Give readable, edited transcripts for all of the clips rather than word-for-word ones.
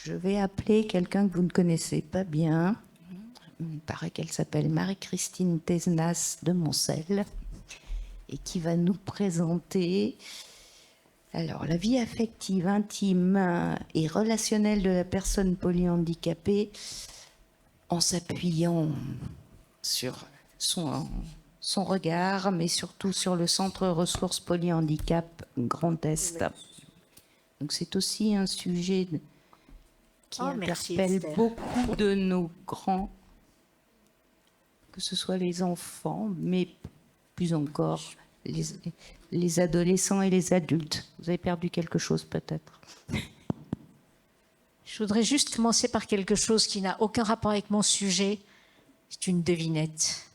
Je vais appeler quelqu'un que vous ne connaissez pas bien. Il paraît qu'elle s'appelle Marie-Christine Tesnas de Moncel et qui va nous présenter alors, la vie affective, intime et relationnelle de la personne polyhandicapée en s'appuyant sur son regard, mais surtout sur le Centre Ressources Polyhandicap Grand Est. Donc c'est aussi un sujet qui interpelle beaucoup de nos grands, que ce soit les enfants, mais plus encore les adolescents et les adultes. Vous avez perdu quelque chose peut-être. Je voudrais juste commencer par quelque chose qui n'a aucun rapport avec mon sujet. C'est une devinette.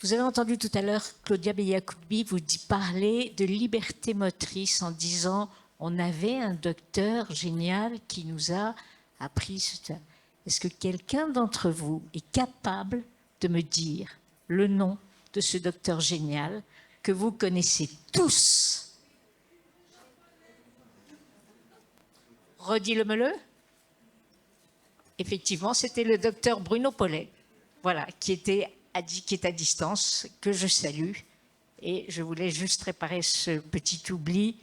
Vous avez entendu tout à l'heure Claudia Beyacoubi vous parler de liberté motrice en disant on avait un docteur génial qui nous a appris cela. Est-ce que quelqu'un d'entre vous est capable de me dire le nom de ce docteur génial que vous connaissez tous? Redis-le-me-le. Effectivement, c'était le docteur Bruno Pollet, voilà, qui est à distance, que je salue. Et je voulais juste réparer ce petit oubli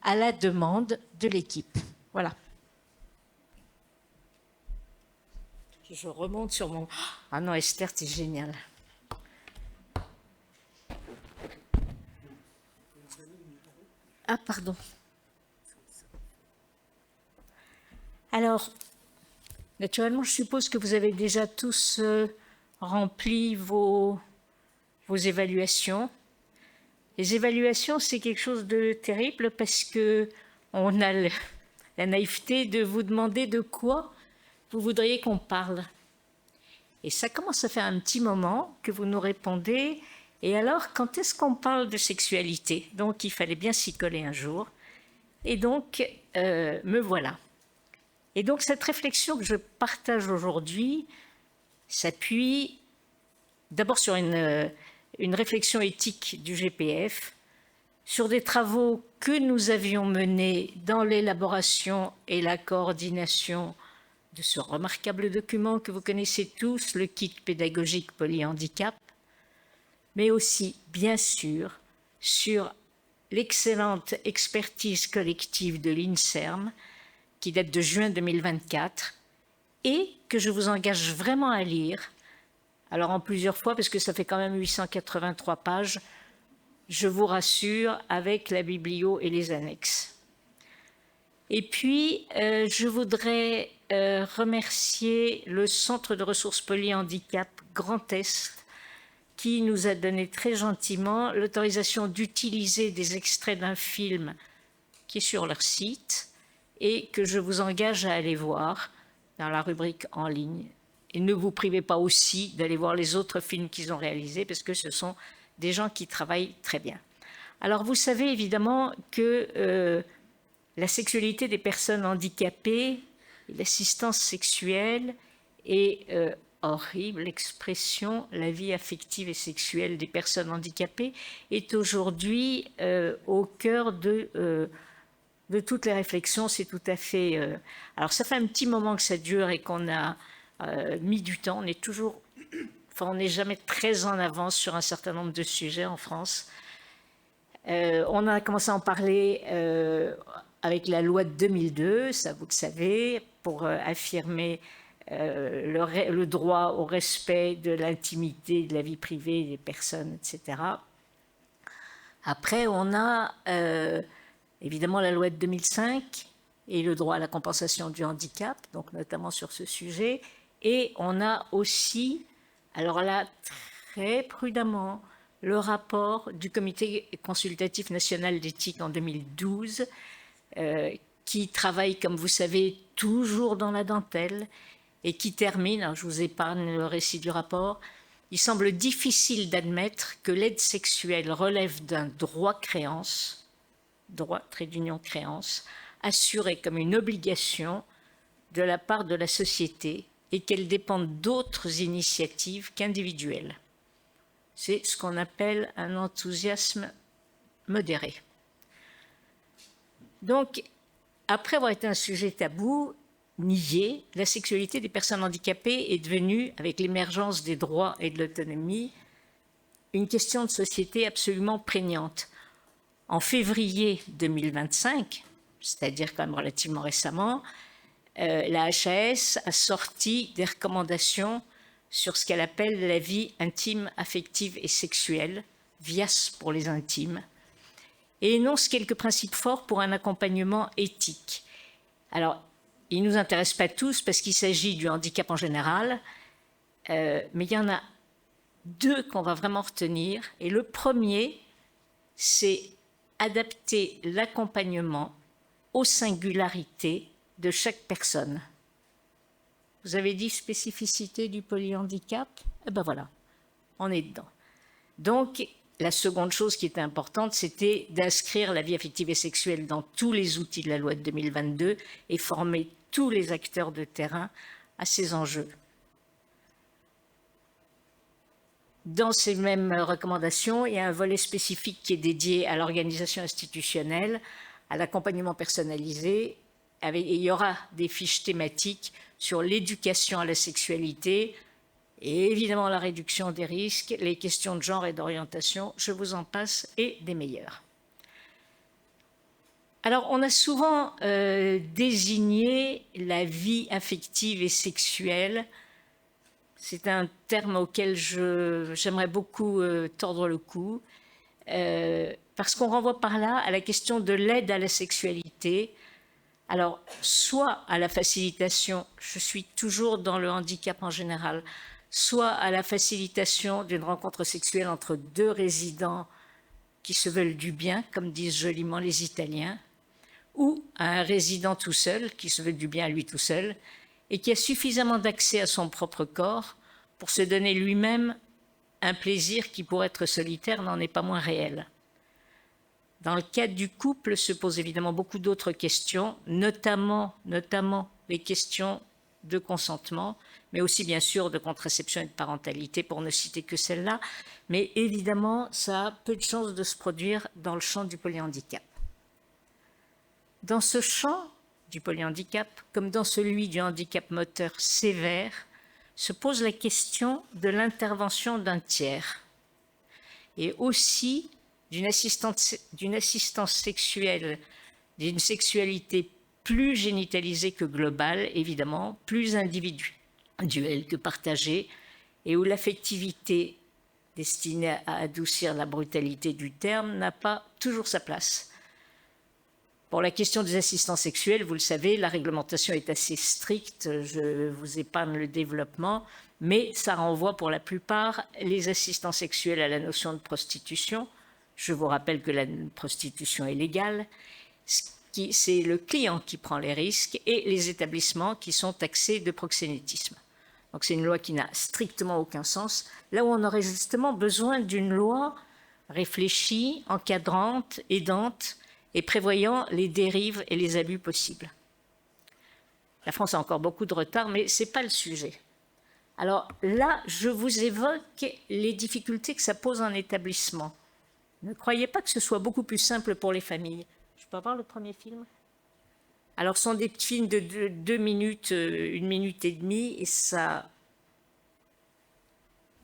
à la demande de l'équipe. Voilà. Je remonte sur mon... Ah non, Esther, c'est génial. Ah, pardon. Alors, naturellement, je suppose que vous avez déjà tous rempli vos évaluations. Les évaluations, c'est quelque chose de terrible parce qu'on a la naïveté de vous demander de quoi vous voudriez qu'on parle. Et ça commence à faire un petit moment que vous nous répondez. Et alors, quand est-ce qu'on parle de sexualité? Donc, il fallait bien s'y coller un jour. Et donc, me voilà. Et donc, cette réflexion que je partage aujourd'hui s'appuie d'abord sur une réflexion éthique du GPF, sur des travaux que nous avions menés dans l'élaboration et la coordination de ce remarquable document que vous connaissez tous, le kit pédagogique polyhandicap, mais aussi, bien sûr, sur l'excellente expertise collective de l'INSERM, qui date de juin 2024, et que je vous engage vraiment à lire, alors en plusieurs fois, parce que ça fait quand même 883 pages, je vous rassure, avec la biblio et les annexes. Et puis, je voudrais remercier le Centre de ressources polyhandicap Grand Est, qui nous a donné très gentiment l'autorisation d'utiliser des extraits d'un film qui est sur leur site et que je vous engage à aller voir dans la rubrique en ligne. Et ne vous privez pas aussi d'aller voir les autres films qu'ils ont réalisés parce que ce sont des gens qui travaillent très bien. Alors vous savez évidemment que la sexualité des personnes handicapées, l'assistance sexuelle et horrible expression, la vie affective et sexuelle des personnes handicapées est aujourd'hui au cœur de toutes les réflexions. C'est tout à fait... Alors ça fait un petit moment que ça dure et qu'on a mis du temps. On est toujours... Enfin, on n'est jamais très en avance sur un certain nombre de sujets en France. On a commencé à en parler avec la loi de 2002, ça vous le savez, pour affirmer le droit au respect de l'intimité, de la vie privée des personnes, etc. Après, on a évidemment la loi de 2005 et le droit à la compensation du handicap, donc notamment sur ce sujet. Et on a aussi, alors là, très prudemment, le rapport du Comité consultatif national d'éthique en 2012, qui travaille, comme vous savez, toujours dans la dentelle, et qui termine, alors je vous épargne le récit du rapport, il semble difficile d'admettre que l'aide sexuelle relève d'un droit-créance, droit trait d'union créance, assuré comme une obligation de la part de la société et qu'elle dépend d'autres initiatives qu'individuelles. C'est ce qu'on appelle un enthousiasme modéré. Donc, après avoir été un sujet tabou, nié, la sexualité des personnes handicapées est devenue, avec l'émergence des droits et de l'autonomie, une question de société absolument prégnante. En février 2025, c'est-à-dire quand même relativement récemment, la HAS a sorti des recommandations sur ce qu'elle appelle la vie intime, affective et sexuelle, VIAS pour les intimes, et énonce quelques principes forts pour un accompagnement éthique. Alors, ils ne nous intéressent pas tous parce qu'il s'agit du handicap en général, mais il y en a deux qu'on va vraiment retenir. Et le premier, c'est adapter l'accompagnement aux singularités de chaque personne. Vous avez dit spécificité du polyhandicap? Eh ben voilà, on est dedans. Donc, la seconde chose qui était importante, c'était d'inscrire la vie affective et sexuelle dans tous les outils de la loi de 2022 et former tous les acteurs de terrain à ces enjeux. Dans ces mêmes recommandations, il y a un volet spécifique qui est dédié à l'organisation institutionnelle, à l'accompagnement personnalisé. Il y aura des fiches thématiques sur l'éducation à la sexualité et évidemment la réduction des risques, les questions de genre et d'orientation, je vous en passe, et des meilleurs. Alors, on a souvent désigné la vie affective et sexuelle. C'est un terme auquel j'aimerais beaucoup tordre le cou, parce qu'on renvoie par là à la question de l'aide à la sexualité. Alors, soit à la facilitation, je suis toujours dans le handicap en général, soit à la facilitation d'une rencontre sexuelle entre deux résidents qui se veulent du bien, comme disent joliment les Italiens, ou à un résident tout seul, qui se veut du bien à lui tout seul, et qui a suffisamment d'accès à son propre corps pour se donner lui-même un plaisir qui, pour être solitaire, n'en est pas moins réel. Dans le cadre du couple se posent évidemment beaucoup d'autres questions, notamment les questions de consentement, mais aussi bien sûr de contraception et de parentalité, pour ne citer que celle-là. Mais évidemment, ça a peu de chances de se produire dans le champ du polyhandicap. Dans ce champ du polyhandicap, comme dans celui du handicap moteur sévère, se pose la question de l'intervention d'un tiers et aussi d'une assistance sexuelle, d'une sexualité plus génitalisée que globale, évidemment, plus individuelle que partagée, et où l'affectivité destinée à adoucir la brutalité du terme n'a pas toujours sa place. Pour la question des assistants sexuels, vous le savez, la réglementation est assez stricte, je vous épargne le développement, mais ça renvoie pour la plupart les assistants sexuels à la notion de prostitution. Je vous rappelle que la prostitution est légale, c'est le client qui prend les risques et les établissements qui sont taxés de proxénétisme. Donc c'est une loi qui n'a strictement aucun sens, là où on aurait justement besoin d'une loi réfléchie, encadrante, aidante, et prévoyant les dérives et les abus possibles. La France a encore beaucoup de retard, mais ce n'est pas le sujet. Alors là, je vous évoque les difficultés que ça pose en établissement. Ne croyez pas que ce soit beaucoup plus simple pour les familles. Je peux avoir le premier film? Alors, ce sont des petits films de 2 minutes, 1 minute et demie, et ça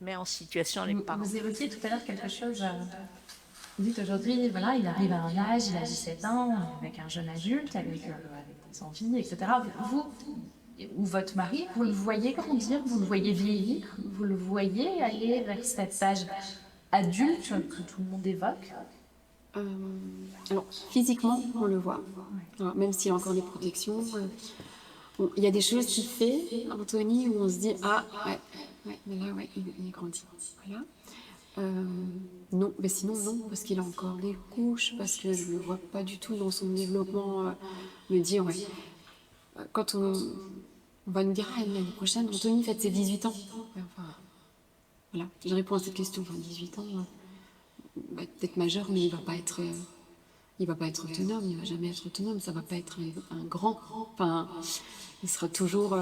met en situation les parents. Vous évoquiez tout à l'heure quelque chose. Vous dites aujourd'hui, voilà, il arrive à un âge, il a 17 ans, avec un jeune adulte, avec des envies, etc. Vous, ou votre mari, vous le voyez grandir, vous le voyez vieillir, vous le voyez aller vers cet âge adulte que tout le monde évoque? Alors, physiquement, on le voit. Alors, même s'il a encore des protections, il y a des choses qu'il fait, Anthony, où on se dit, ah, ouais, mais là, ouais, il grandit. Voilà. Non, mais sinon, non, parce qu'il a encore des couches, parce que je ne le vois pas du tout dans son développement me dire, ouais. Quand on va nous dire, ah, l'année prochaine, Anthony fête ses 18 ans. Ouais, enfin, voilà, je réponds à cette question. Enfin, 18 ans, peut-être majeur, mais il va pas être autonome, il va jamais être autonome, ça va pas être un grand. Enfin, il sera toujours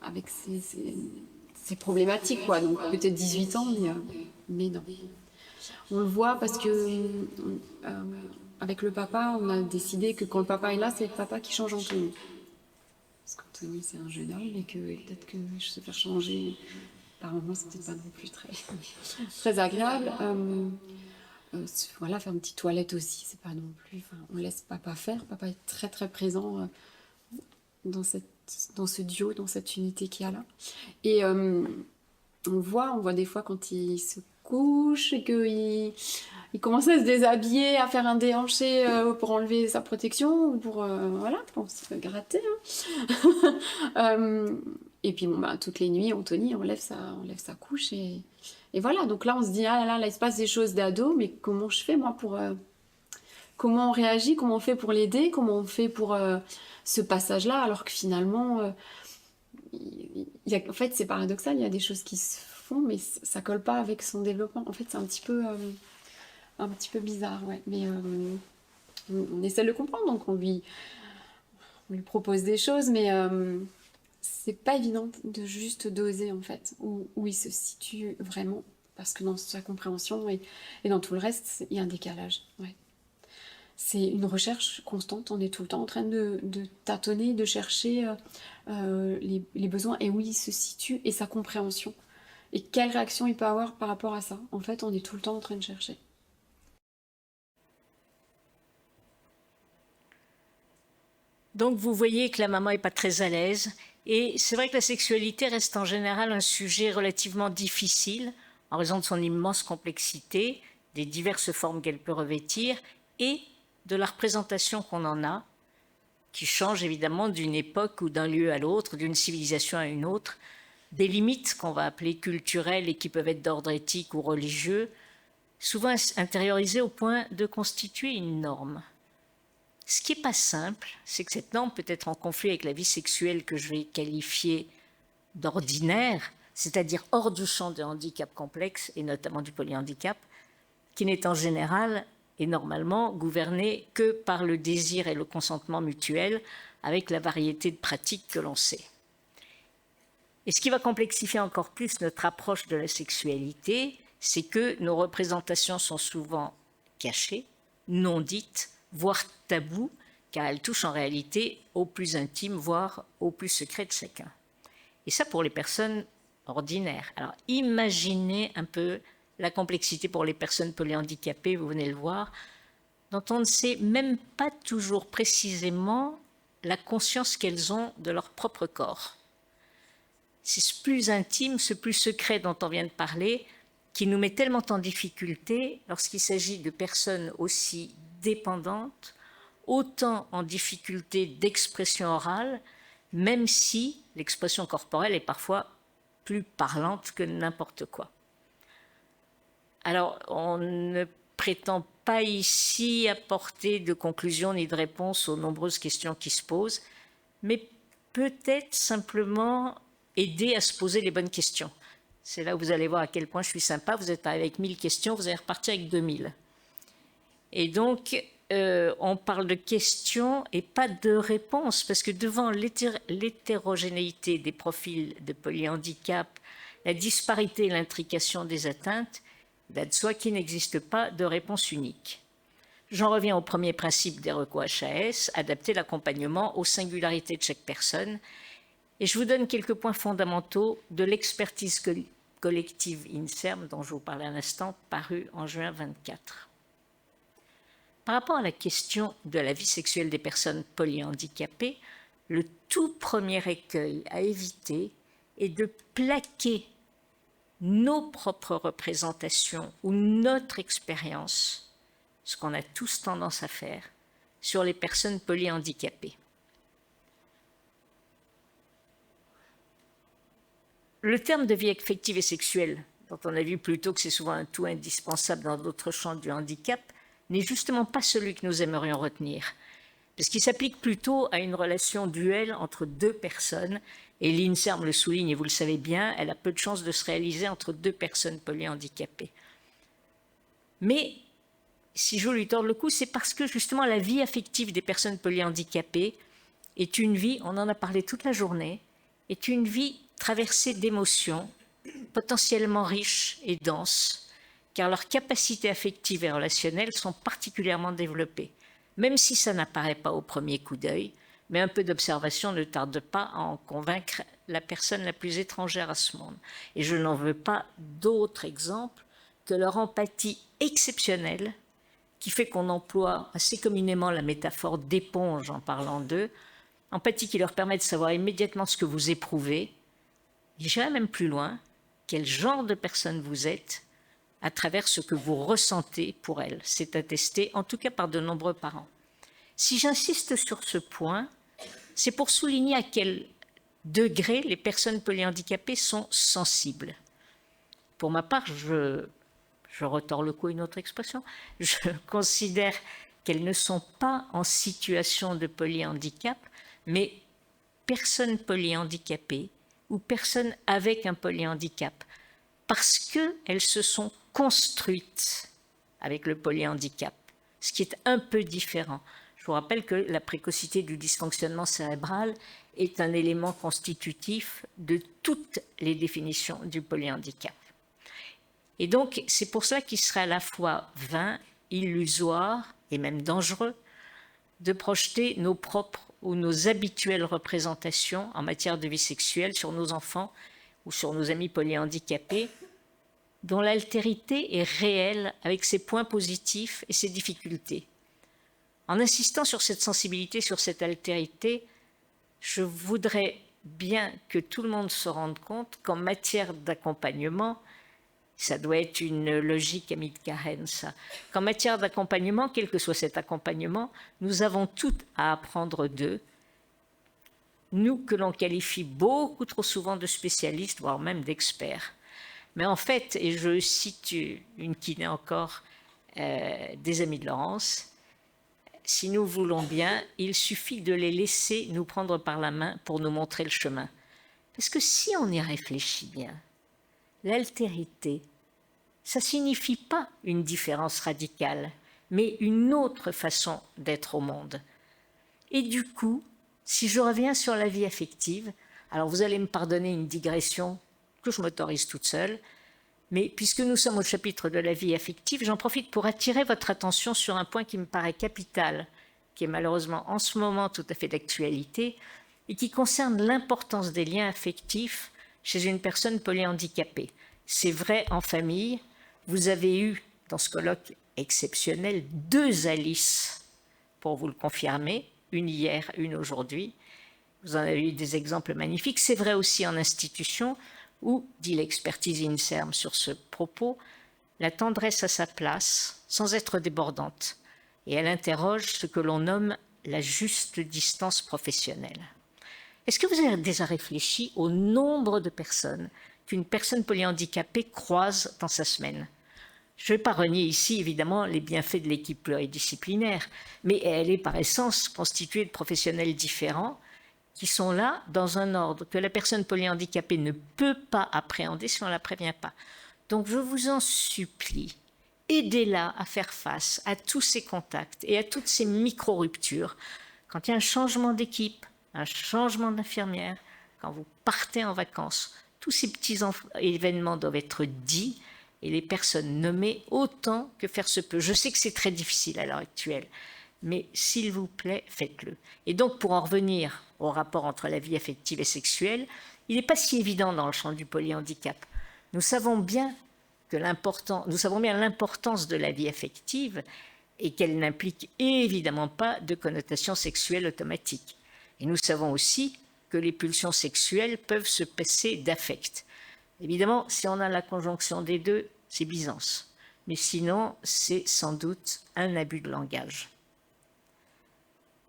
avec ses problématiques, quoi. Donc peut-être 18 ans, mais non. On le voit parce que avec le papa, on a décidé que quand le papa est là, c'est le papa qui change Anthony. Parce qu'Anthony, c'est un jeune homme et que peut-être que se faire changer par moment, c'était pas non plus très, très agréable. Voilà, faire une petite toilette aussi, c'est pas non plus. Enfin, on laisse papa faire. Papa est très très présent dans ce duo, dans cette unité qu'il y a là. Et on voit des fois quand il se couche et qu'il commence à se déshabiller, à faire un déhanché pour enlever sa protection ou pour se gratter. Et puis toutes les nuits, Anthony enlève sa couche et voilà. Donc là, on se dit ah là, il se passe des choses d'ado, mais comment je fais moi pour comment on réagit, comment on fait pour l'aider, comment on fait pour ce passage-là, alors que finalement, en fait, c'est paradoxal, il y a des choses qui se font, mais ça colle pas avec son développement. En fait, c'est un petit peu bizarre, ouais. Mais on essaie de le comprendre, donc on lui propose des choses, mais c'est pas évident de juste doser, en fait, où il se situe vraiment, parce que dans sa compréhension et dans tout le reste, il y a un décalage, ouais. C'est une recherche constante, on est tout le temps en train de tâtonner, de chercher les besoins et où il se situe et sa compréhension. Et quelle réaction il peut avoir par rapport à ça. En fait, on est tout le temps en train de chercher. Donc vous voyez que la maman n'est pas très à l'aise. Et c'est vrai que la sexualité reste en général un sujet relativement difficile en raison de son immense complexité, des diverses formes qu'elle peut revêtir et de la représentation qu'on en a, qui change évidemment d'une époque ou d'un lieu à l'autre, d'une civilisation à une autre, des limites qu'on va appeler culturelles et qui peuvent être d'ordre éthique ou religieux, souvent intériorisées au point de constituer une norme. Ce qui n'est pas simple, c'est que cette norme peut être en conflit avec la vie sexuelle que je vais qualifier d'ordinaire, c'est-à-dire hors du champ de handicap complexe et notamment du polyhandicap, qui n'est en général et normalement gouverné que par le désir et le consentement mutuel avec la variété de pratiques que l'on sait. Et ce qui va complexifier encore plus notre approche de la sexualité, c'est que nos représentations sont souvent cachées, non dites, voire tabous, car elles touchent en réalité au plus intime, voire au plus secret de chacun. Et ça pour les personnes ordinaires. Alors imaginez un peu la complexité pour les personnes polyhandicapées, vous venez le voir, dont on ne sait même pas toujours précisément la conscience qu'elles ont de leur propre corps. C'est ce plus intime, ce plus secret dont on vient de parler, qui nous met tellement en difficulté lorsqu'il s'agit de personnes aussi dépendantes, autant en difficulté d'expression orale, même si l'expression corporelle est parfois plus parlante que n'importe quoi. Alors, on ne prétend pas ici apporter de conclusion ni de réponse aux nombreuses questions qui se posent, mais peut-être simplement aider à se poser les bonnes questions. C'est là où vous allez voir à quel point je suis sympa. Vous êtes avec 1000 questions, vous allez repartir avec 2000. Et donc, on parle de questions et pas de réponses, parce que devant l'hétérogénéité des profils de polyhandicap, la disparité et l'intrication des atteintes, il va de soi qu'il n'existe pas de réponse unique. J'en reviens au premier principe d'Ereco HAS, adapter l'accompagnement aux singularités de chaque personne. Et je vous donne quelques points fondamentaux de l'expertise collective INSERM, dont je vous parlais à l'instant, parue en juin 24. Par rapport à la question de la vie sexuelle des personnes polyhandicapées, le tout premier écueil à éviter est de plaquer nos propres représentations ou notre expérience, ce qu'on a tous tendance à faire, sur les personnes polyhandicapées. Le terme de vie affective et sexuelle, dont on a vu plus tôt que c'est souvent un tout indispensable dans d'autres champs du handicap, n'est justement pas celui que nous aimerions retenir, parce qu'il s'applique plutôt à une relation duelle entre deux personnes, et l'INSERM le souligne, et vous le savez bien, elle a peu de chances de se réaliser entre deux personnes polyhandicapées. Mais, si je veux lui tordre le cou, c'est parce que justement la vie affective des personnes polyhandicapées est une vie, on en a parlé toute la journée, est une vie traversée d'émotions, potentiellement riches et denses, car leurs capacités affectives et relationnelles sont particulièrement développées, même si ça n'apparaît pas au premier coup d'œil, mais un peu d'observation ne tarde pas à en convaincre la personne la plus étrangère à ce monde. Et je n'en veux pas d'autres exemples que leur empathie exceptionnelle, qui fait qu'on emploie assez communément la métaphore d'éponge en parlant d'eux, empathie qui leur permet de savoir immédiatement ce que vous éprouvez, et j'irai même plus loin, quel genre de personne vous êtes, à travers ce que vous ressentez pour elles. C'est attesté, en tout cas par de nombreux parents. Si j'insiste sur ce point, c'est pour souligner à quel degré les personnes polyhandicapées sont sensibles. Pour ma part, je retors le cou, une autre expression, je considère qu'elles ne sont pas en situation de polyhandicap, mais personnes polyhandicapées ou personnes avec un polyhandicap, parce qu'elles se sont construites avec le polyhandicap, ce qui est un peu différent. Je vous rappelle que la précocité du dysfonctionnement cérébral est un élément constitutif de toutes les définitions du polyhandicap. Et donc, c'est pour cela qu'il serait à la fois vain, illusoire et même dangereux de projeter nos propres ou nos habituelles représentations en matière de vie sexuelle sur nos enfants ou sur nos amis polyhandicapés, dont l'altérité est réelle avec ses points positifs et ses difficultés. En insistant sur cette sensibilité, sur cette altérité, je voudrais bien que tout le monde se rende compte qu'en matière d'accompagnement, ça doit être une logique amie de Karen, ça, qu'en matière d'accompagnement, quel que soit cet accompagnement, nous avons tout à apprendre d'eux, nous que l'on qualifie beaucoup trop souvent de spécialistes, voire même d'experts. Mais en fait, et je cite une kiné encore, des amis de Laurence, si nous voulons bien, il suffit de les laisser nous prendre par la main pour nous montrer le chemin. Parce que si on y réfléchit bien, l'altérité, ça ne signifie pas une différence radicale, mais une autre façon d'être au monde. Et du coup, si je reviens sur la vie affective, alors vous allez me pardonner une digression que je m'autorise toute seule, mais puisque nous sommes au chapitre de la vie affective, j'en profite pour attirer votre attention sur un point qui me paraît capital, qui est malheureusement en ce moment tout à fait d'actualité, et qui concerne l'importance des liens affectifs chez une personne polyhandicapée. C'est vrai en famille, vous avez eu dans ce colloque exceptionnel 2 Alice, pour vous le confirmer, une hier, une aujourd'hui. Vous en avez eu des exemples magnifiques. C'est vrai aussi en institution, où, dit l'expertise INSERM sur ce propos, la tendresse a sa place sans être débordante, et elle interroge ce que l'on nomme la juste distance professionnelle. Est-ce que vous avez déjà réfléchi au nombre de personnes qu'une personne polyhandicapée croise dans sa semaine? Je ne vais pas renier ici, évidemment, les bienfaits de l'équipe pluridisciplinaire, mais elle est par essence constituée de professionnels différents qui sont là dans un ordre que la personne polyhandicapée ne peut pas appréhender si on ne la prévient pas. Donc je vous en supplie, aidez-la à faire face à tous ces contacts et à toutes ces micro-ruptures. Quand il y a un changement d'équipe, un changement d'infirmière, quand vous partez en vacances, tous ces petits événements doivent être dits et les personnes nommées autant que faire se peut. Je sais que c'est très difficile à l'heure actuelle, mais s'il vous plaît, faites-le. Et donc, pour en revenir au rapport entre la vie affective et sexuelle, il n'est pas si évident dans le champ du polyhandicap. Nous savons bien l'importance de la vie affective et qu'elle n'implique évidemment pas de connotation sexuelle automatique. Et nous savons aussi que les pulsions sexuelles peuvent se passer d'affect. Évidemment, si on a la conjonction des deux, c'est Byzance. Mais sinon, c'est sans doute un abus de langage.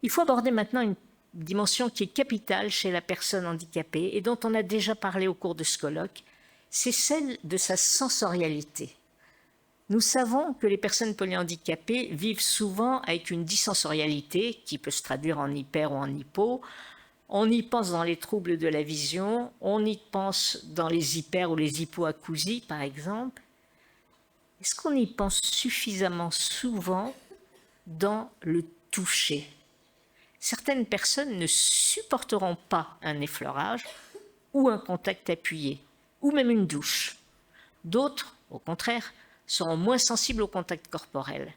Il faut aborder maintenant une dimension qui est capitale chez la personne handicapée et dont on a déjà parlé au cours de ce colloque, c'est celle de sa sensorialité. Nous savons que les personnes polyhandicapées vivent souvent avec une dysensorialité qui peut se traduire en hyper ou en hypo. On y pense dans les troubles de la vision, on y pense dans les hyper ou les hypoacousies, par exemple. Est-ce qu'on y pense suffisamment souvent dans le toucher? Certaines personnes ne supporteront pas un effleurage ou un contact appuyé, ou même une douche. D'autres, au contraire, seront moins sensibles au contact corporel.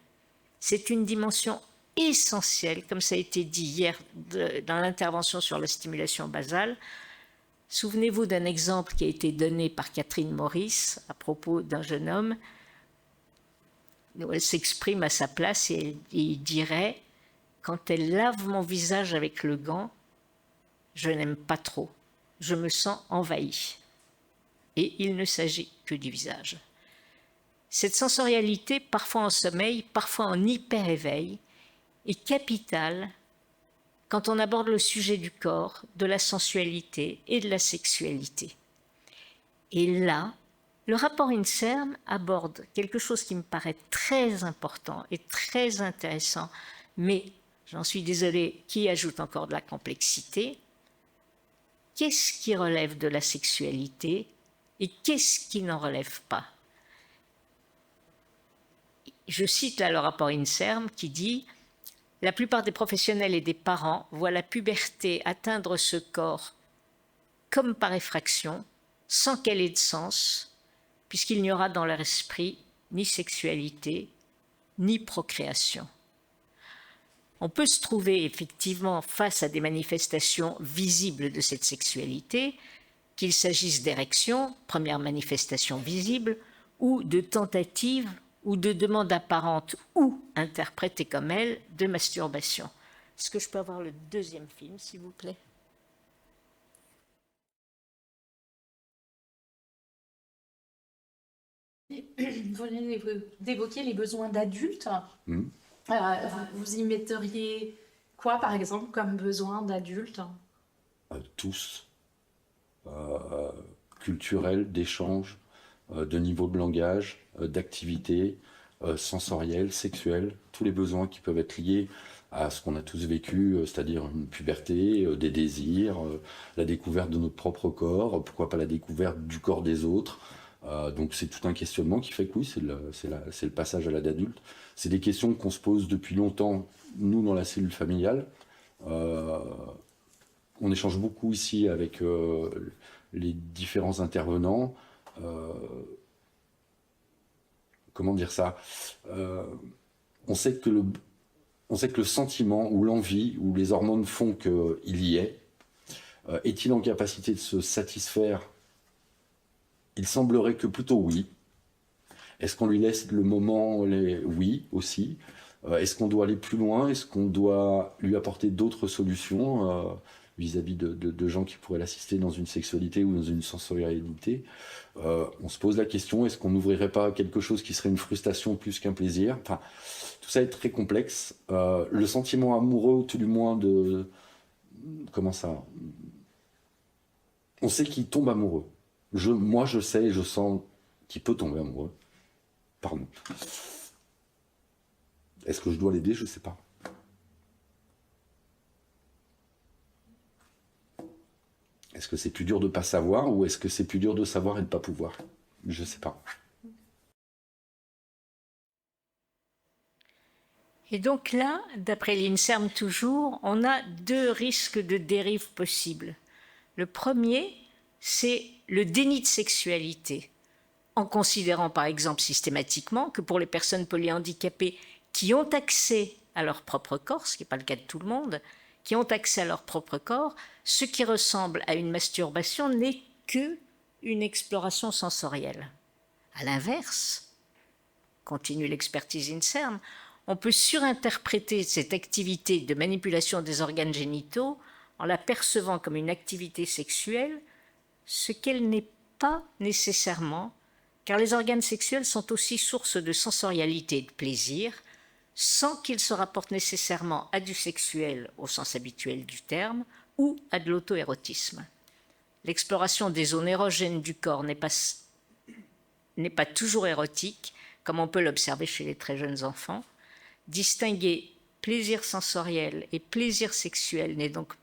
C'est une dimension essentielle, comme ça a été dit hier dans l'intervention sur la stimulation basale. Souvenez-vous d'un exemple qui a été donné par Catherine Maurice à propos d'un jeune homme où elle s'exprime à sa place et il dirait « Quand elle lave mon visage avec le gant, je n'aime pas trop, je me sens envahi. » Et il ne s'agit que du visage. Cette sensorialité, parfois en sommeil, parfois en hyper-éveil, est capitale quand on aborde le sujet du corps, de la sensualité et de la sexualité. Et là, le rapport INSERM aborde quelque chose qui me paraît très important et très intéressant, mais j'en suis désolée, qui ajoute encore de la complexité. Qu'est-ce qui relève de la sexualité et qu'est-ce qui n'en relève pas? Je cite là le rapport INSERM qui dit « La plupart des professionnels et des parents voient la puberté atteindre ce corps comme par effraction, sans qu'elle ait de sens, puisqu'il n'y aura dans leur esprit ni sexualité, ni procréation. » On peut se trouver effectivement face à des manifestations visibles de cette sexualité, qu'il s'agisse d'érection, première manifestation visible, ou de tentatives ou de demandes apparentes ou interprétées comme elles de masturbation. Est-ce que je peux avoir le deuxième film, s'il vous plaît? Vous venez d'évoquer les besoins d'adultes. Mmh. Vous y metteriez quoi, par exemple, comme besoin d'adultes? Tous. Culturels, d'échange, de niveau de langage, d'activité, sensorielle, sexuelle, tous les besoins qui peuvent être liés à ce qu'on a tous vécu, c'est-à-dire une puberté, des désirs, la découverte de notre propre corps, pourquoi pas la découverte du corps des autres. Donc c'est tout un questionnement qui fait que oui, c'est le passage à l'âge adulte. C'est des questions qu'on se pose depuis longtemps, nous, dans la cellule familiale. On échange beaucoup ici avec les différents intervenants. Comment dire ça? On sait que le sentiment ou l'envie ou les hormones font qu'il y est. Est-il en capacité de se satisfaire? Il semblerait que plutôt oui. Est-ce qu'on lui laisse le moment? Oui, aussi. Est-ce qu'on doit aller plus loin? Est-ce qu'on doit lui apporter d'autres solutions vis-à-vis de gens qui pourraient l'assister dans une sexualité ou dans une sensorialité? On se pose la question, est-ce qu'on n'ouvrirait pas quelque chose qui serait une frustration plus qu'un plaisir? Enfin, tout ça est très complexe. Le sentiment amoureux, tout du moins de... Comment ça? On sait qu'il tombe amoureux. Moi, je sais et je sens qu'il peut tomber amoureux. Pardon. Est-ce que je dois l'aider? Je ne sais pas. Est-ce que c'est plus dur de ne pas savoir ou est-ce que c'est plus dur de savoir et de ne pas pouvoir? Je ne sais pas. Et donc là, d'après l'INSERM toujours, on a deux risques de dérive possibles. Le premier, c'est le déni de sexualité, en considérant par exemple systématiquement que pour les personnes polyhandicapées qui ont accès à leur propre corps, ce qui n'est pas le cas de tout le monde, qui ont accès à leur propre corps, ce qui ressemble à une masturbation n'est qu'une exploration sensorielle. À l'inverse, continue l'expertise INSERM, on peut surinterpréter cette activité de manipulation des organes génitaux en la percevant comme une activité sexuelle, ce qu'elle n'est pas nécessairement, car les organes sexuels sont aussi source de sensorialité et de plaisir, sans qu'ils se rapportent nécessairement à du sexuel au sens habituel du terme ou à de l'auto-érotisme. L'exploration des zones érogènes du corps n'est pas toujours érotique, comme on peut l'observer chez les très jeunes enfants. Distinguer plaisir sensoriel et plaisir sexuel n'est donc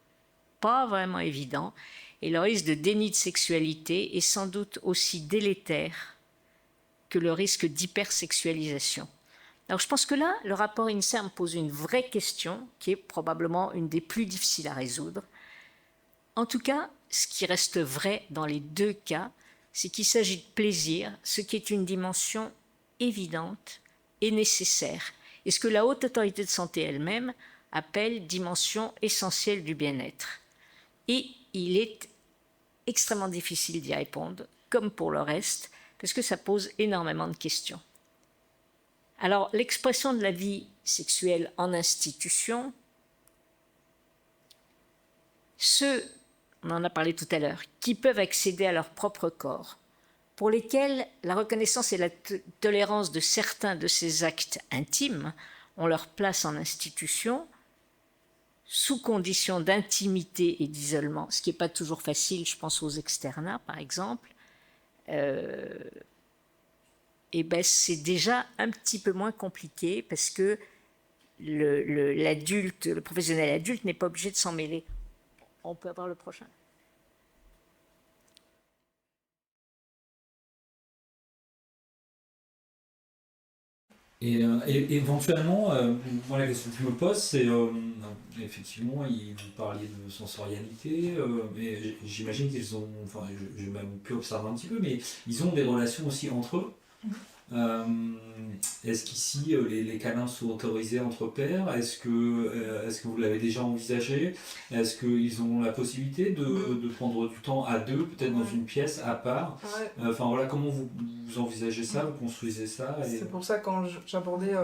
pas vraiment évident, et le risque de déni de sexualité est sans doute aussi délétère que le risque d'hypersexualisation. Alors je pense que là, le rapport INSERM pose une vraie question qui est probablement une des plus difficiles à résoudre. En tout cas, ce qui reste vrai dans les deux cas, c'est qu'il s'agit de plaisir, ce qui est une dimension évidente et nécessaire, et ce que la Haute Autorité de Santé elle-même appelle dimension essentielle du bien-être. Et il est extrêmement difficile d'y répondre, comme pour le reste, parce que ça pose énormément de questions. Alors, l'expression de la vie sexuelle en institution, ceux, on en a parlé tout à l'heure, qui peuvent accéder à leur propre corps, pour lesquels la reconnaissance et la tolérance de certains de ces actes intimes ont leur place en institution, sous conditions d'intimité et d'isolement, ce qui n'est pas toujours facile, je pense aux externats par exemple, et ben c'est déjà un petit peu moins compliqué parce que l'adulte, le professionnel adulte n'est pas obligé de s'en mêler. On peut avoir le prochain. Et éventuellement, moi la question que je me pose, c'est effectivement, vous parliez de sensorialité, mais j'imagine qu'ils ont, enfin, j'ai même pu observer un petit peu, mais ils ont des relations aussi entre eux. Est-ce qu'ici les câlins sont autorisés entre pairs? Est-ce que vous l'avez déjà envisagé? Est-ce qu'ils ont la possibilité de prendre du temps à deux, peut-être dans une pièce à part? Enfin voilà, comment vous envisagez ça, vous construisez ça? C'est pour ça quand j'abordais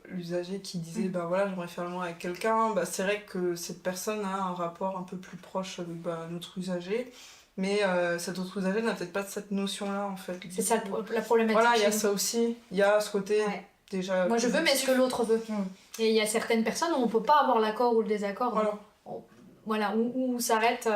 l'usager qui disait bah voilà, j'aimerais faire l'amour avec quelqu'un, bah, c'est vrai que cette personne a un rapport un peu plus proche avec notre usager. Mais cet autre usager n'a peut-être pas cette notion-là, en fait. C'est ça la problématique. Voilà, il y a ça aussi. Il y a ce côté, déjà... Moi, je veux, mais est-ce que l'autre veut? Et il y a certaines personnes où on ne peut pas avoir l'accord ou le désaccord. Voilà, où s'arrête...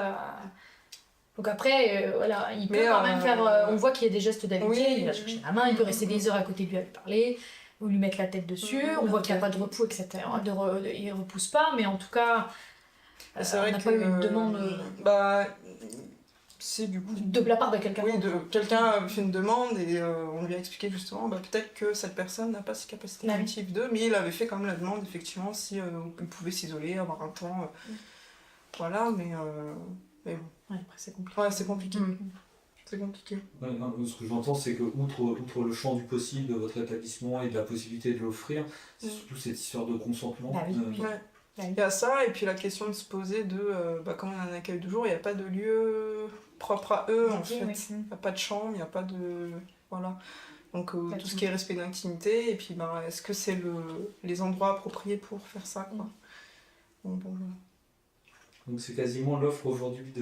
Donc après, voilà, il peut quand même faire... on voit qu'il y a des gestes d'amitié, il va chercher la main, il peut rester des heures à côté de lui à lui parler, ou lui mettre la tête dessus, on voit qu'il n'y a pas de repos, etc. Il ne repousse pas, mais en tout cas, c'est vrai on n'a pas eu une demande... c'est du coup... De la part de quelqu'un. Oui, quelqu'un a fait une demande et on lui a expliqué justement, peut-être que cette personne n'a pas ces capacités cognitives d'eux, mais il avait fait quand même la demande, effectivement, si il pouvait s'isoler, avoir un temps... Voilà, mais bon. Ouais, après c'est compliqué. Ouais, c'est compliqué. C'est compliqué. Ouais, non, ce que j'entends, c'est que outre le champ du possible de votre établissement et de la possibilité de l'offrir, c'est surtout cette histoire de consentement. Bah oui. Il y a ça, et puis la question de se poser de, comme on a un accueil de jour, il n'y a pas de lieu propre à eux, en fait. Il n'y a pas de chambre, il n'y a pas de... Voilà. Donc tout ce qui est respect d'intimité, et puis est-ce que c'est les endroits appropriés pour faire ça, quoi. Donc c'est quasiment l'offre aujourd'hui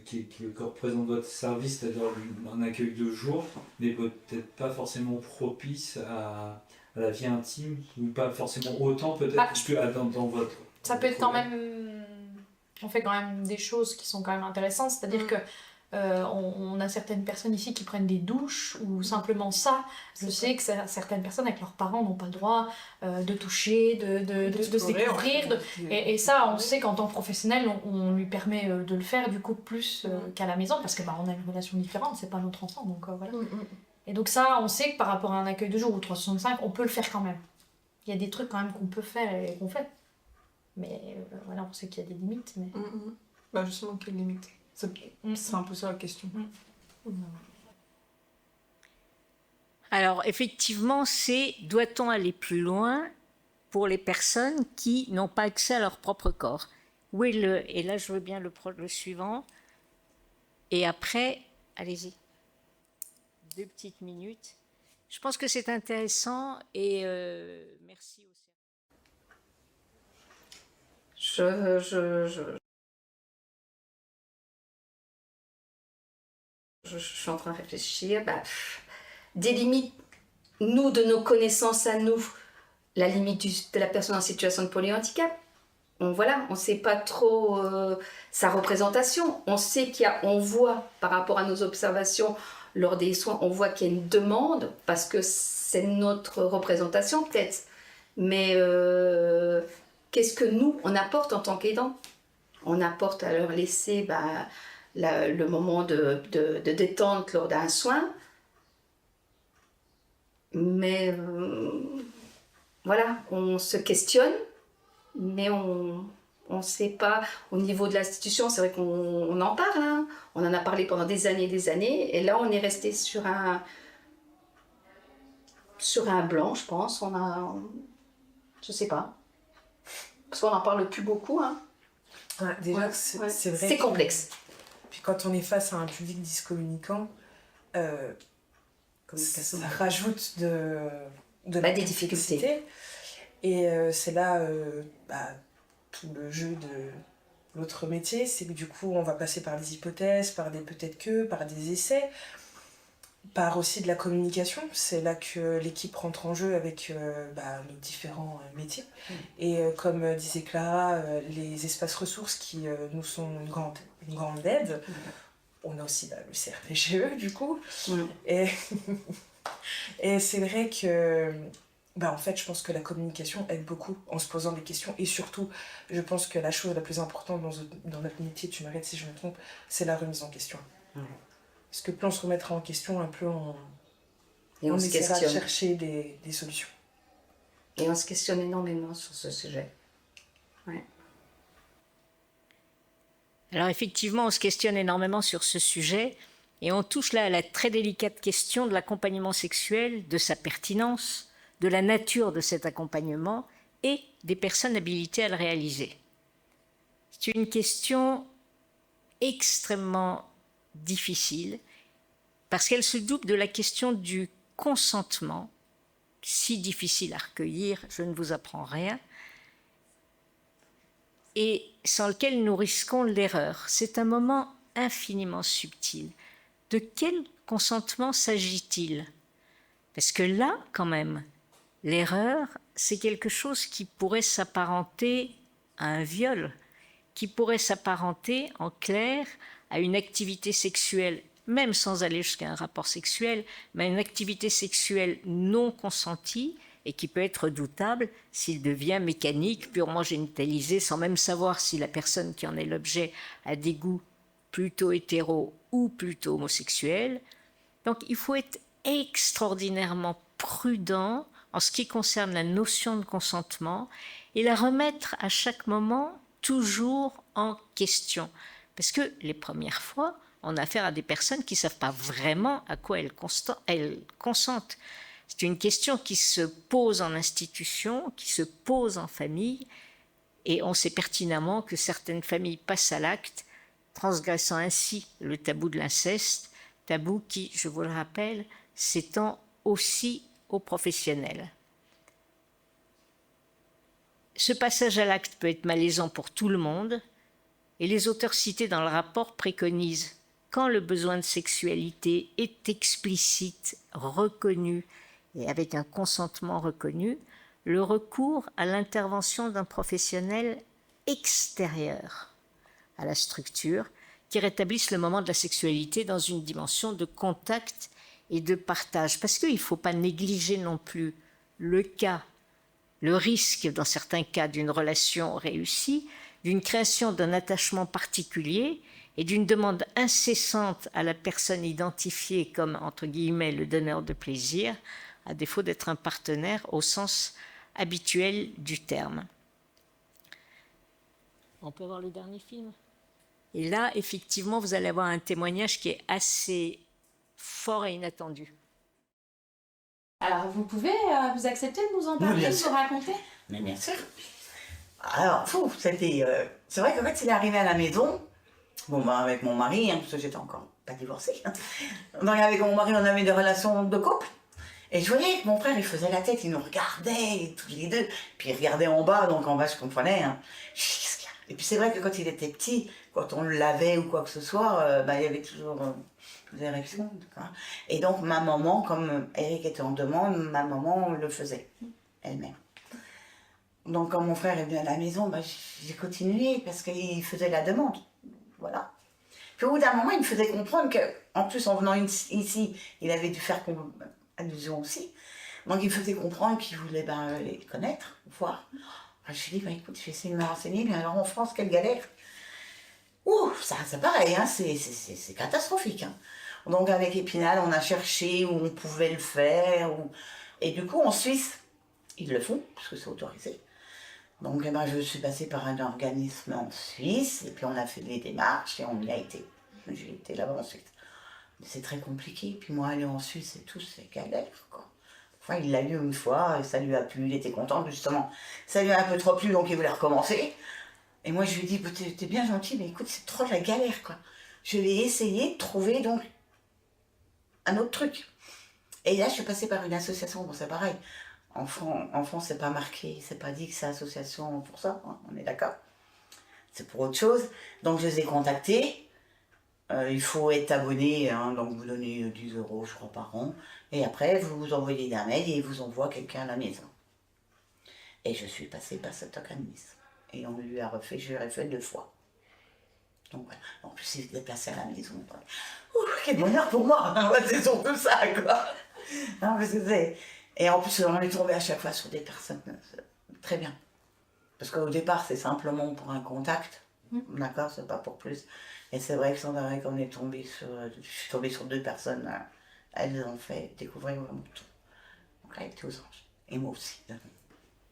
qui représente votre service, c'est-à-dire un accueil de jour, mais peut-être pas forcément propice à la vie intime, ou pas forcément autant peut-être que dans votre... Ça peut être quand même... On fait quand même des choses qui sont quand même intéressantes, c'est-à-dire que on a certaines personnes ici qui prennent des douches, ou simplement ça. Je sais que certaines personnes avec leurs parents n'ont pas le droit de toucher, de se découvrir. Et ça, on sait qu'en tant que professionnel, on lui permet de le faire du coup plus qu'à la maison, parce que on a une relation différente, c'est pas notre enfant, donc voilà. Et donc ça, on sait que par rapport à un accueil de jour ou 365, on peut le faire quand même. Il y a des trucs quand même qu'on peut faire et qu'on fait. Mais voilà, on sait qu'il y a des limites. Mais... justement, quelles limites? C'est un peu ça la question. Alors effectivement, doit-on aller plus loin pour les personnes qui n'ont pas accès à leur propre corps? Et là je veux bien le suivant. Et après, allez-y. 2 petites minutes. Je pense que c'est intéressant et merci aussi. Je suis en train de réfléchir. Des limites, nous, de nos connaissances à nous, la limite de la personne en situation de polyhandicap. On ne sait pas trop sa représentation. On sait on voit par rapport à nos observations lors des soins, on voit qu'il y a une demande parce que c'est notre représentation peut-être. Mais qu'est-ce que nous, on apporte en tant qu'aidants? On apporte à leur laisser le moment de détente lors d'un soin. Mais voilà, on se questionne, mais on ne sait pas. Au niveau de l'institution, c'est vrai qu'on en parle, hein. On en a parlé pendant des années, et là on est resté sur sur un blanc, je pense. Je sais pas. Parce qu'on n'en parle plus beaucoup. Hein. Ouais, déjà, Ouais, c'est ouais. vrai. C'est complexe. Puis quand on est face à un public dyscommunicant, ça rajoute de la des difficultés. complexité. Et c'est là tout le jeu de l'autre métier, c'est que du coup on va passer par des hypothèses, par des peut-être que, par des essais, par aussi de la communication. C'est là que l'équipe rentre en jeu avec nos différents métiers. Et comme disait Clara, les espaces ressources qui nous sont une grande aide. On a aussi le CRPGE du coup. Et, et c'est vrai que en fait, je pense que la communication aide beaucoup en se posant des questions. Et surtout, je pense que la chose la plus importante dans notre métier, tu m'arrêtes si je me trompe, c'est la remise en question. Parce que plus on se remettra en question, plus on essaiera de chercher des solutions. Et on se questionne énormément sur ce sujet. Ouais. Alors effectivement, on se questionne énormément sur ce sujet et on touche là à la très délicate question de l'accompagnement sexuel, de sa pertinence, de la nature de cet accompagnement et des personnes habilitées à le réaliser. C'est une question extrêmement difficile parce qu'elle se double de la question du consentement, si difficile à recueillir, je ne vous apprends rien, et sans lequel nous risquons l'erreur. C'est un moment infiniment subtil. De quel consentement s'agit-il? Parce que là, quand même, l'erreur, c'est quelque chose qui pourrait s'apparenter à un viol, qui pourrait s'apparenter, en clair, à une activité sexuelle, même sans aller jusqu'à un rapport sexuel, mais une activité sexuelle non consentie et qui peut être doutable s'il devient mécanique, purement génitalisé, sans même savoir si la personne qui en est l'objet a des goûts plutôt hétéros ou plutôt homosexuels. Donc il faut être extraordinairement prudent en ce qui concerne la notion de consentement et la remettre à chaque moment toujours en question. Parce que les premières fois, on a affaire à des personnes qui ne savent pas vraiment à quoi elles consentent. C'est une question qui se pose en institution, qui se pose en famille, et on sait pertinemment que certaines familles passent à l'acte, transgressant ainsi le tabou de l'inceste, tabou qui, je vous le rappelle, s'étend aussi aux professionnels. Ce passage à l'acte peut être malaisant pour tout le monde, et les auteurs cités dans le rapport préconisent, quand le besoin de sexualité est explicite, reconnu, et avec un consentement reconnu, le recours à l'intervention d'un professionnel extérieur à la structure qui rétablisse le moment de la sexualité dans une dimension de contact et de partage. Parce qu'il ne faut pas négliger non plus le risque, dans certains cas, d'une relation réussie, d'une création d'un attachement particulier et d'une demande incessante à la personne identifiée comme, entre guillemets, le donneur de plaisir, à défaut d'être un partenaire au sens habituel du terme. On peut voir le dernier film? Et là, effectivement, vous allez avoir un témoignage qui est assez fort et inattendu. Alors, vous pouvez vous accepter de nous en parler, de nous raconter? Mais bien sûr. Alors, c'était... c'est vrai qu'en fait, il est arrivé à la maison, avec mon mari, parce que j'étais encore pas divorcée. Donc avec mon mari, on avait des relations de couple. Et je voyais que mon frère, il faisait la tête, il nous regardait, tous les deux. Puis il regardait en bas, donc en bas, je comprenais. Hein. Je dis, qu'est-ce qu'il y a? Et puis c'est vrai que quand il était petit, quand on le lavait ou quoi que ce soit, il y avait toujours des érections. Et donc ma maman, comme Eric était en demande, ma maman le faisait, elle-même. Donc quand mon frère est venu à la maison, j'ai continué parce qu'il faisait la demande. Voilà. Puis au bout d'un moment, il me faisait comprendre qu'en plus, en venant ici, il avait dû faire allusion aussi. Donc il me faisait comprendre qu'il voulait les connaître, voir. Je lui ai dit, écoute, je vais essayer de me renseigner, mais alors en France, quelle galère. Ouh, ça c'est pareil, hein, c'est catastrophique. Hein. Donc avec Épinal, on a cherché où on pouvait le faire. Et du coup, en Suisse, ils le font, parce que c'est autorisé. Donc je suis passée par un organisme en Suisse, et puis on a fait des démarches, et on y a été. J'ai été là-bas ensuite. Mais c'est très compliqué, puis moi aller en Suisse et tout, c'est galère, quoi. Enfin, il l'a lu une fois, et ça lui a plu, il était content, justement. Ça lui a un peu trop plu, donc il voulait recommencer. Et moi, je lui ai dit, bah, t'es bien gentil, mais écoute, c'est trop de la galère, quoi. Je vais essayer de trouver, donc, un autre truc. Et là, je suis passée par une association, bon, c'est pareil. Enfant, c'est pas marqué, c'est pas dit que c'est association pour ça, hein, on est d'accord. C'est pour autre chose. Donc, je les ai contactés. Il faut être abonné, hein, donc vous donnez 10 €, je crois, par an. Et après, vous vous envoyez un mail et ils vous envoient quelqu'un à la maison. Et je suis passée par cet organisme. Et on lui a refait, je l'ai refait 2 fois. Donc voilà. En plus, il se déplaçait à la maison. Ouh, quel bonheur pour moi. C'est surtout ça, quoi. Non, parce que c'est... Et en plus, on est tombé à chaque fois sur des personnes très bien. Parce qu'au départ, c'est simplement pour un contact. D'accord, c'est pas pour plus. Et c'est vrai que sans arrêt qu'on est tombé sur... Je suis tombée sur 2 personnes. Elles ont fait découvrir vraiment tout. Donc elle était aux anges. Et moi aussi.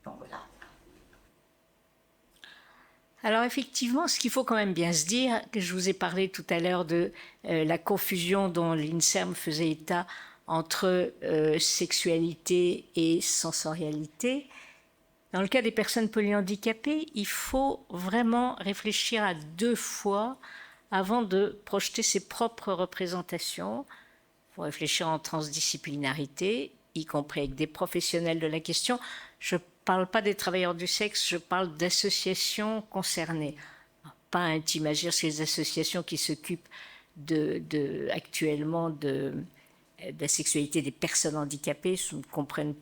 Donc voilà. Alors effectivement, ce qu'il faut quand même bien se dire, que je vous ai parlé tout à l'heure de la confusion dont l'INSERM faisait état entre sexualité et sensorialité. Dans le cas des personnes polyhandicapées, il faut vraiment réfléchir à 2 fois avant de projeter ses propres représentations. Il faut réfléchir en transdisciplinarité, y compris avec des professionnels de la question. Je ne parle pas des travailleurs du sexe, je parle d'associations concernées. Pas intime à dire, c'est les associations qui s'occupent actuellement de la sexualité des personnes handicapées, ne comprennent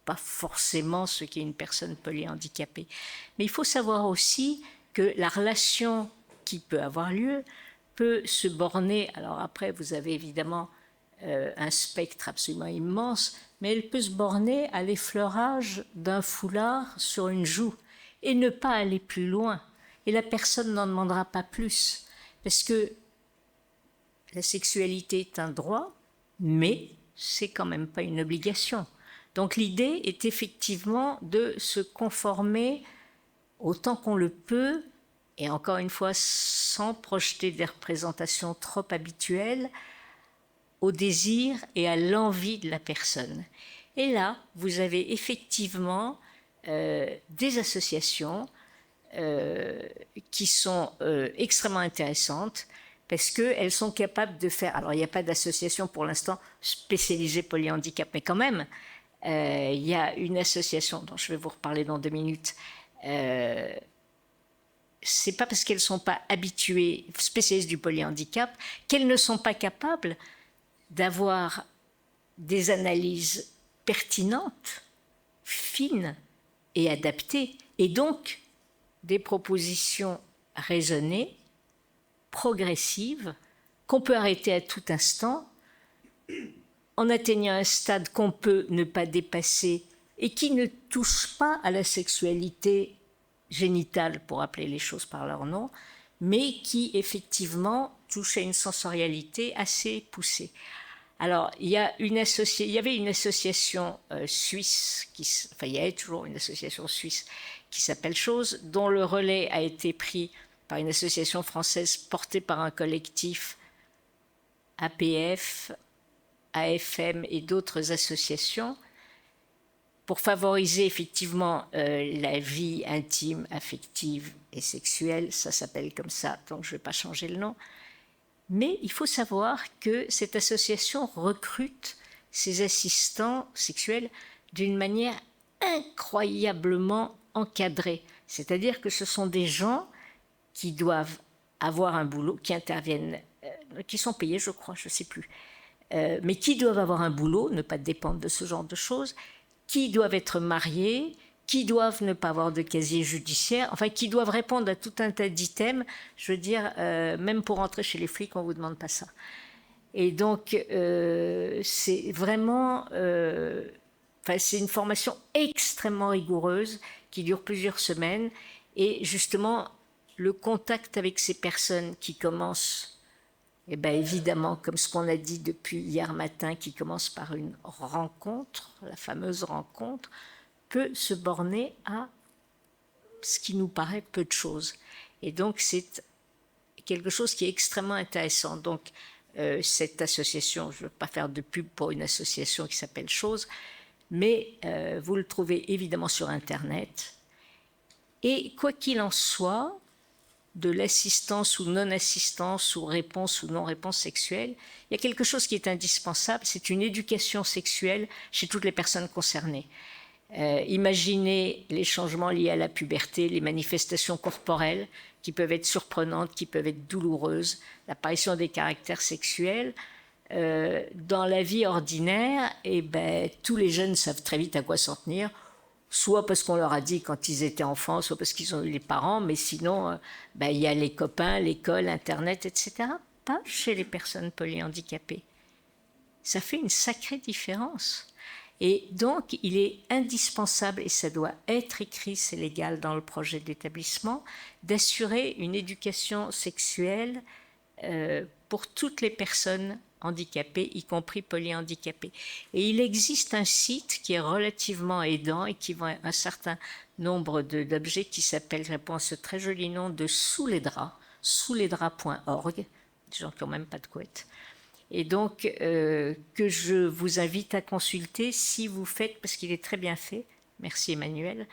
pas forcément ce qu'est une personne polyhandicapée. Mais il faut savoir aussi que la relation qui peut avoir lieu peut se borner, alors après vous avez évidemment un spectre absolument immense, mais elle peut se borner à l'effleurage d'un foulard sur une joue et ne pas aller plus loin. Et la personne n'en demandera pas plus, parce que la sexualité est un droit, mais c'est quand même pas une obligation. Donc l'idée est effectivement de se conformer autant qu'on le peut, et encore une fois sans projeter des représentations trop habituelles, au désir et à l'envie de la personne. Et là, vous avez effectivement des associations qui sont extrêmement intéressantes parce qu'elles sont capables de faire... Alors, il n'y a pas d'association pour l'instant spécialisée polyhandicap, mais quand même, il y a une association dont je vais vous reparler dans 2 minutes. C'est pas parce qu'elles ne sont pas habituées, spécialistes du polyhandicap, qu'elles ne sont pas capables d'avoir des analyses pertinentes, fines et adaptées, et donc des propositions raisonnées, progressives, qu'on peut arrêter à tout instant, en atteignant un stade qu'on peut ne pas dépasser et qui ne touche pas à la sexualité génitale, pour appeler les choses par leur nom, mais qui effectivement touche à une sensorialité assez poussée. Alors, il y avait une association suisse, il y a toujours une association suisse qui s'appelle Chose, dont le relais a été pris par une association française portée par un collectif APF, AFM et d'autres associations pour favoriser effectivement la vie intime, affective et sexuelle. Ça s'appelle comme ça, donc je ne vais pas changer le nom. Mais il faut savoir que cette association recrute ses assistants sexuels d'une manière incroyablement encadrée. C'est-à-dire que ce sont des gens qui doivent avoir un boulot, qui interviennent, qui sont payés, je crois, je ne sais plus, mais qui doivent avoir un boulot, ne pas dépendre de ce genre de choses, qui doivent être mariés, qui doivent ne pas avoir de casier judiciaire, enfin qui doivent répondre à tout un tas d'items. Je veux dire, même pour entrer chez les flics, on ne vous demande pas ça. Et donc, c'est vraiment... c'est une formation extrêmement rigoureuse qui dure plusieurs semaines. Et justement, le contact avec ces personnes qui commencent, évidemment, comme ce qu'on a dit depuis hier matin, qui commence par une rencontre, la fameuse rencontre, peut se borner à ce qui nous paraît peu de choses. Et donc, c'est quelque chose qui est extrêmement intéressant. Donc, cette association, je ne veux pas faire de pub pour une association qui s'appelle Chose, mais vous le trouvez évidemment sur Internet. Et quoi qu'il en soit, de l'assistance ou non-assistance, ou réponse ou non-réponse sexuelle, il y a quelque chose qui est indispensable, c'est une éducation sexuelle chez toutes les personnes concernées. Imaginez les changements liés à la puberté, les manifestations corporelles qui peuvent être surprenantes, qui peuvent être douloureuses, l'apparition des caractères sexuels. Dans la vie ordinaire, tous les jeunes savent très vite à quoi s'en tenir, soit parce qu'on leur a dit quand ils étaient enfants, soit parce qu'ils ont eu les parents, mais sinon, il y a les copains, l'école, Internet, etc. Pas chez les personnes polyhandicapées. Ça fait une sacrée différence. Et donc, il est indispensable, et ça doit être écrit, c'est légal dans le projet d'établissement, d'assurer une éducation sexuelle pour toutes les personnes handicapées, y compris polyhandicapées. Et il existe un site qui est relativement aidant et qui vend un certain nombre d'objets qui s'appelle, répond à ce très joli nom de Sous les draps, souslesdraps.org, des gens qui n'ont même pas de couette. Et donc, que je vous invite à consulter si vous faites, parce qu'il est très bien fait, merci Emmanuel,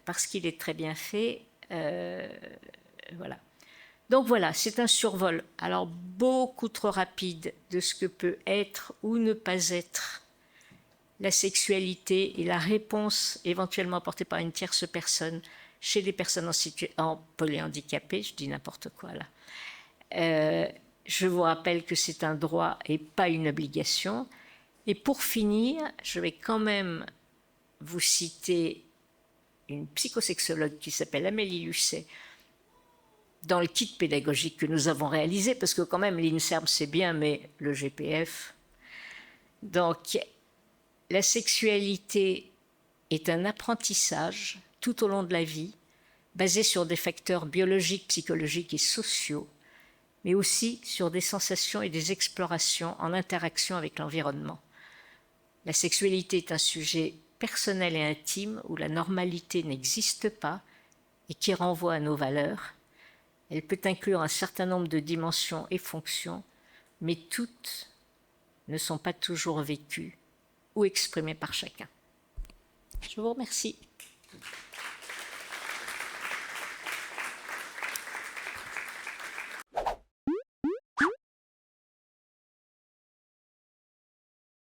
parce qu'il est très bien fait, voilà. Donc voilà, c'est un survol, alors beaucoup trop rapide de ce que peut être ou ne pas être la sexualité et la réponse éventuellement apportée par une tierce personne chez les personnes en polyhandicapées, je dis n'importe quoi là. Je vous rappelle que c'est un droit et pas une obligation. Et pour finir, je vais quand même vous citer une psychosexologue qui s'appelle Amélie Lucet, dans le kit pédagogique que nous avons réalisé, parce que quand même l'INSERM c'est bien, mais le GPF. Donc, la sexualité est un apprentissage tout au long de la vie, basé sur des facteurs biologiques, psychologiques et sociaux, mais aussi sur des sensations et des explorations en interaction avec l'environnement. La sexualité est un sujet personnel et intime où la normalité n'existe pas et qui renvoie à nos valeurs. Elle peut inclure un certain nombre de dimensions et fonctions, mais toutes ne sont pas toujours vécues ou exprimées par chacun. Je vous remercie.